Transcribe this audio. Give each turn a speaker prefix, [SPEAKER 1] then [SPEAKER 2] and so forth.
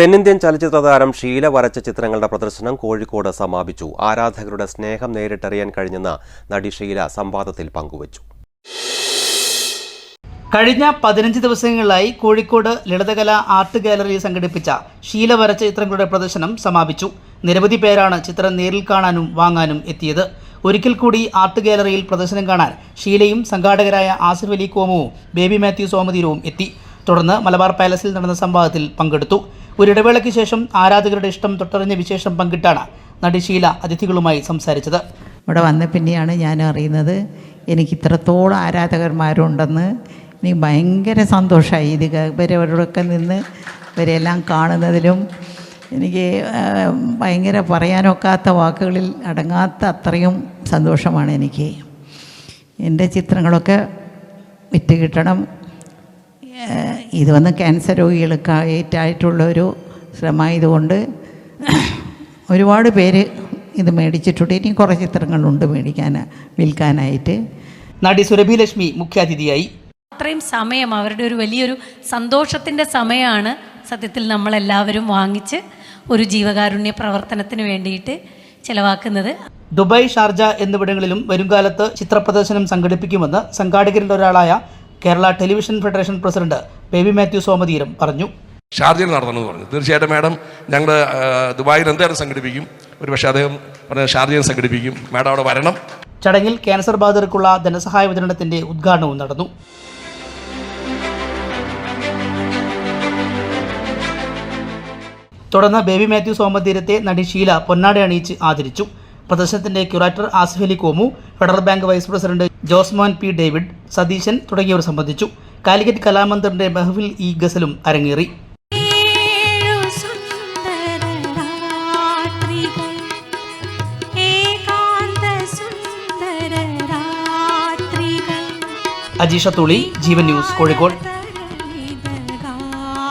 [SPEAKER 1] തെന്നിന്ത്യൻ ചലച്ചിത്ര താരം ഷീല വരച്ച ചിത്രങ്ങളുടെ പ്രദർശനം കോഴിക്കോട് സമാപിച്ചു. ആരാധകരുടെ സ്നേഹം നേരിട്ടറിയാൻ കഴിഞ്ഞെന്ന് നടി ഷീല സംവാദത്തിൽ പങ്കുവച്ചു.
[SPEAKER 2] കഴിഞ്ഞ 15 ദിവസങ്ങളിലായി കോഴിക്കോട് ലളിതകലാ ആർട്ട് ഗാലറിയിൽ സംഘടിപ്പിച്ച ഷീല വരച്ച ചിത്രങ്ങളുടെ പ്രദർശനം സമാപിച്ചു. നിരവധി പേരാണ് ചിത്രം നേരിൽ കാണാനും വാങ്ങാനും എത്തിയത്. ഒരിക്കൽ കൂടി ആർട്ട് ഗാലറിയിൽ പ്രദർശനം കാണാൻ ഷീലയും സംഘാടകരായ ആസിഫ് അലി കോമുവും ബേബി മാത്യു സോമതീരവും എത്തി. തുടർന്ന് മലബാർ പാലസിൽ നടന്ന സംവാദത്തിൽ പങ്കെടുത്തു. ഒരിടവേളയ്ക്ക് ശേഷം ആരാധകരുടെ ഇഷ്ടം തൊട്ടറിഞ്ഞ വിശേഷം പങ്കിട്ടാണ് നടി ഷീല അതിഥികളുമായി സംസാരിച്ചത്.
[SPEAKER 3] ഇവിടെ വന്ന പിന്നെയാണ് ഞാൻ അറിയുന്നത് എനിക്ക് ഇത്രത്തോളം ആരാധകന്മാരുണ്ടെന്ന്. എനിക്ക് ഭയങ്കര സന്തോഷമായി. ഇവരവരോടൊക്കെ നിന്ന് ഇവരെല്ലാം കാണുന്നതിലും എനിക്ക് ഭയങ്കര പറയാനൊക്കാത്ത വാക്കുകളിൽ അടങ്ങാത്ത അത്രയും സന്തോഷമാണ് എനിക്ക്. എൻ്റെ ചിത്രങ്ങളൊക്കെ വിറ്റ് കിട്ടണം. ഇത് വന്ന് ക്യാൻസർ രോഗികൾക്കായിട്ടുള്ളൊരു ശ്രമമായതുകൊണ്ട് ഒരുപാട് പേര് ഇത് മേടിച്ചിട്ടുണ്ട്. ഇനി കുറേ ചിത്രങ്ങളുണ്ട് വിൽക്കാനായിട്ട്.
[SPEAKER 2] നടി സുരഭി ലക്ഷ്മി മുഖ്യാതിഥിയായി.
[SPEAKER 4] അത്രയും സമയം അവരുടെ ഒരു വലിയൊരു സന്തോഷത്തിൻ്റെ സമയമാണ് സത്യത്തിൽ നമ്മളെല്ലാവരും വാങ്ങിച്ച് ഒരു ജീവകാരുണ്യ പ്രവർത്തനത്തിന് വേണ്ടിയിട്ട് ചിലവാക്കുന്നത്.
[SPEAKER 2] ദുബായ്, ഷാർജ എന്നിവിടങ്ങളിലും വരുംകാലത്ത് ചിത്രപ്രദർശനം സംഘടിപ്പിക്കുമെന്ന് സംഘാടകരിൽ ഒരാളായ Kerala television federation president baby Mathew Somatheeram പറഞ്ഞു.
[SPEAKER 5] ഷാർജയിൽ നടത്തണമെന്ന് പറഞ്ഞു. തീർച്ചയായിട്ടും മാഡം, ഞങ്ങൾ ദുബായിൽ എന്തായാലും സംഘടിപ്പിക്കും. ഒരു പക്ഷേ അദ്ദേഹം പറഞ്ഞ ഷാർജയിൽ സംഘടിപ്പിക്കും. മാഡം അവിടെ വരണം.
[SPEAKER 2] ചടങ്ങിൽ ക്യാൻസർ ബാധിതർക്കുള്ള ധനസഹായ വിതരണത്തിന്റെ ഉദ്ഘാടനവും നടന്നു. തുടർന്ന് ബേബി മാത്യു സോമതീരത്തെ നടി ഷീല പൊന്നാട അണിയിച്ച് ആദരിച്ചു. പ്രദർശനത്തിന്റെ curator Asif Ali Komu, Federal Bank vice president Josmon P David, Satheesan തുടങ്ങിയവർ സംബന്ധിച്ചു. കാലിക്കറ്റ് കലാമന്ദിറിന്റെ മെഹഫിൽ ഈ ഗസലും അരങ്ങേറി. അജീഷ തുളി, ജീവൻ ന്യൂസ്, കോഴിക്കോട്.